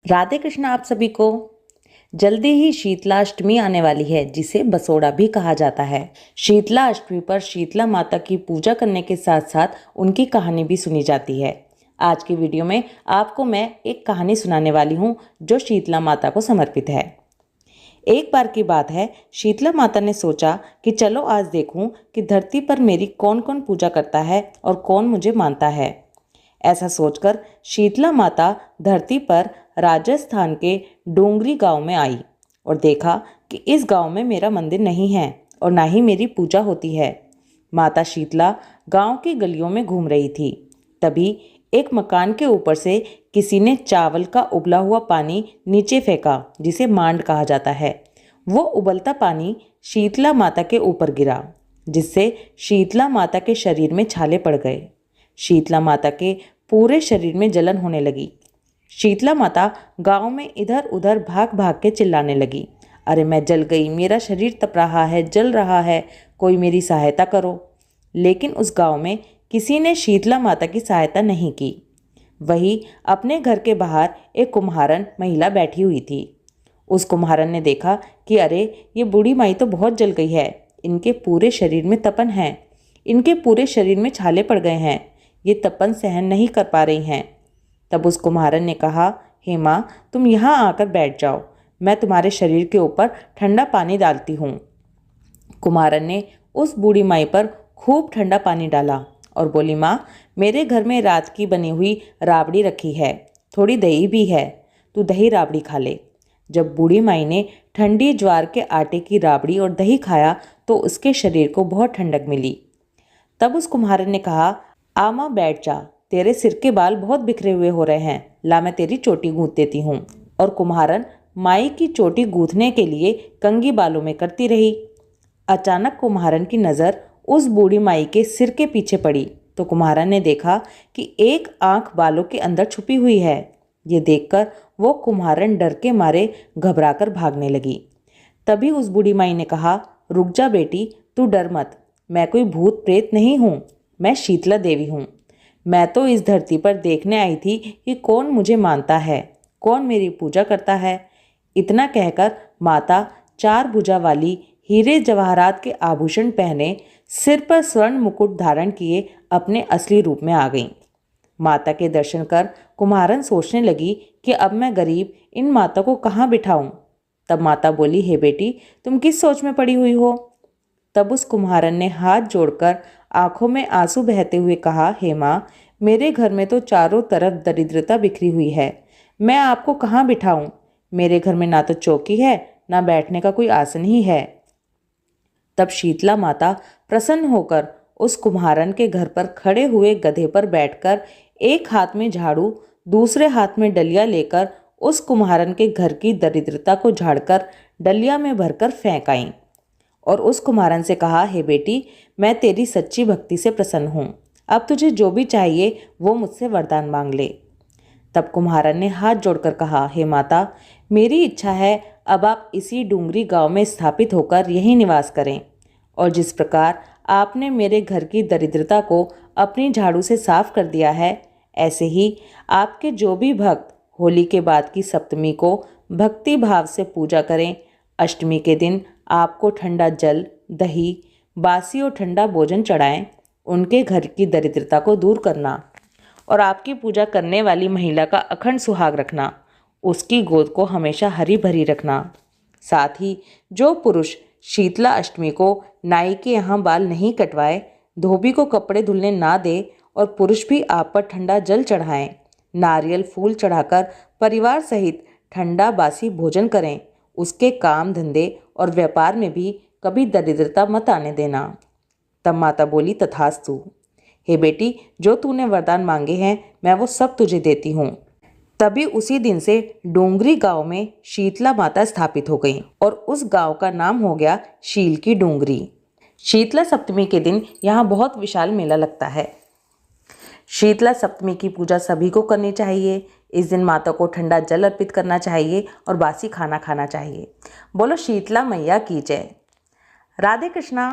राधे कृष्ण आप सभी को। जल्दी ही शीतलाष्टमी आने वाली है, जिसे बसोड़ा भी कहा जाता है। शीतला अष्टमी पर शीतला माता की पूजा करने के साथ साथ उनकी कहानी भी सुनी जाती है। आज की वीडियो में आपको मैं एक कहानी सुनाने वाली हूँ जो शीतला माता को समर्पित है। एक बार की बात है, शीतला माता ने सोचा कि चलो आज देखूं कि धरती पर मेरी कौन कौन पूजा करता है और कौन मुझे मानता है। ऐसा सोचकर शीतला माता धरती पर राजस्थान के डोंगरी गांव में आई और देखा कि इस गांव में मेरा मंदिर नहीं है और ना ही मेरी पूजा होती है। माता शीतला गांव की गलियों में घूम रही थी। तभी एक मकान के ऊपर से किसी ने चावल का उबला हुआ पानी नीचे फेंका, जिसे मांड कहा जाता है। वो उबलता पानी शीतला माता के ऊपर गिरा, जिससे शीतला माता के शरीर में छाले पड़ गए। शीतला माता के पूरे शरीर में जलन होने लगी। शीतला माता गांव में इधर उधर भाग भाग के चिल्लाने लगी, अरे मैं जल गई, मेरा शरीर तप रहा है, जल रहा है, कोई मेरी सहायता करो। लेकिन उस गांव में किसी ने शीतला माता की सहायता नहीं की। वही अपने घर के बाहर एक कुम्हारन महिला बैठी हुई थी। उस कुम्हारन ने देखा कि अरे ये बूढ़ी माई तो बहुत जल गई है, इनके पूरे शरीर में तपन है, इनके पूरे शरीर में छाले पड़ गए हैं, ये तपन सहन नहीं कर पा रही हैं। तब उस कुम्हारन ने कहा, हे माँ, तुम यहाँ आकर बैठ जाओ, मैं तुम्हारे शरीर के ऊपर ठंडा पानी डालती हूँ। कुम्हारन ने उस बूढ़ी माई पर खूब ठंडा पानी डाला और बोली, माँ, मेरे घर में रात की बनी हुई राबड़ी रखी है, थोड़ी दही भी है, तू दही राबड़ी खा ले। जब बूढ़ी माई ने ठंडी ज्वार के आटे की राबड़ी और दही खाया तो उसके शरीर को बहुत ठंडक मिली। तब उस कुम्हारन ने कहा, आ माँ बैठ जा, तेरे सिर के बाल बहुत बिखरे हुए हो रहे हैं, ला मैं तेरी चोटी गूंथ देती हूँ। और कुम्हारन माई की चोटी गूंथने के लिए कंघी बालों में करती रही। अचानक कुम्हारन की नज़र उस बूढ़ी माई के सिर के पीछे पड़ी तो कुम्हारन ने देखा कि एक आंख बालों के अंदर छुपी हुई है। ये देखकर वो कुम्हारन डर के मारे घबराकर भागने लगी। तभी उस बूढ़ी माई ने कहा, रुक जा बेटी, तू डर मत, मैं कोई भूत प्रेत नहीं हूँ, मैं शीतला देवी हूँ। मैं तो इस धरती पर देखने आई थी कि कौन मुझे मानता है, कौन मेरी पूजा करता है। इतना कहकर माता 4 भुजा वाली हीरे जवाहरात के आभूषण पहने, सिर पर स्वर्ण मुकुट धारण किए अपने असली रूप में आ गईं। माता के दर्शन कर कुम्हारन सोचने लगी कि अब मैं गरीब इन माता को कहाँ बिठाऊं। तब माता बोली, हे बेटी, तुम किस सोच में पड़ी हुई हो। तब उस कुम्हारन ने हाथ जोड़कर आंखों में आंसू बहते हुए कहा, हे माँ, मेरे घर में तो चारों तरफ दरिद्रता बिखरी हुई है, मैं आपको कहाँ बिठाऊं। मेरे घर में ना तो चौकी है, ना बैठने का कोई आसन ही है। तब शीतला माता प्रसन्न होकर उस कुम्हारन के घर पर खड़े हुए गधे पर बैठकर एक हाथ में झाड़ू, दूसरे हाथ में डलिया लेकर उस कुम्हारन के घर की दरिद्रता को झाड़कर डलिया में भरकर फेंक आईं और उस कुम्हारन से कहा, हे बेटी, मैं तेरी सच्ची भक्ति से प्रसन्न हूँ, अब तुझे जो भी चाहिए वो मुझसे वरदान मांग ले। तब कुम्हारन ने हाथ जोड़कर कहा, हे माता, मेरी इच्छा है अब आप इसी डूंगरी गांव में स्थापित होकर यहीं निवास करें और जिस प्रकार आपने मेरे घर की दरिद्रता को अपनी झाड़ू से साफ कर दिया है, ऐसे ही आपके जो भी भक्त होली के बाद की सप्तमी को भक्ति भाव से पूजा करें। अष्टमी के दिन आपको ठंडा जल, दही, बासी और ठंडा भोजन चढ़ाएं, उनके घर की दरिद्रता को दूर करना और आपकी पूजा करने वाली महिला का अखंड सुहाग रखना, उसकी गोद को हमेशा हरी भरी रखना। साथ ही जो पुरुष शीतला अष्टमी को नाई के यहाँ बाल नहीं कटवाए, धोबी को कपड़े धुलने ना दे और पुरुष भी आप पर ठंडा जल चढ़ाएं, नारियल फूल चढ़ाकर परिवार सहित ठंडा बासी भोजन करें, उसके काम धंधे और व्यापार में भी कभी दरिद्रता मत आने देना। तब माता बोली, तथास्तु। हे बेटी, जो तूने वरदान मांगे हैं मैं वो सब तुझे देती हूँ। तभी उसी दिन से डोंगरी गांव में शीतला माता स्थापित हो गई और उस गांव का नाम हो गया शील की डोंगरी। शीतला सप्तमी के दिन यहाँ बहुत विशाल मेला लगता है। शीतला सप्तमी की पूजा सभी को करनी चाहिए। इस दिन माता को ठंडा जल अर्पित करना चाहिए और बासी खाना खाना चाहिए। बोलो शीतला मैया की जय। राधे कृष्णा।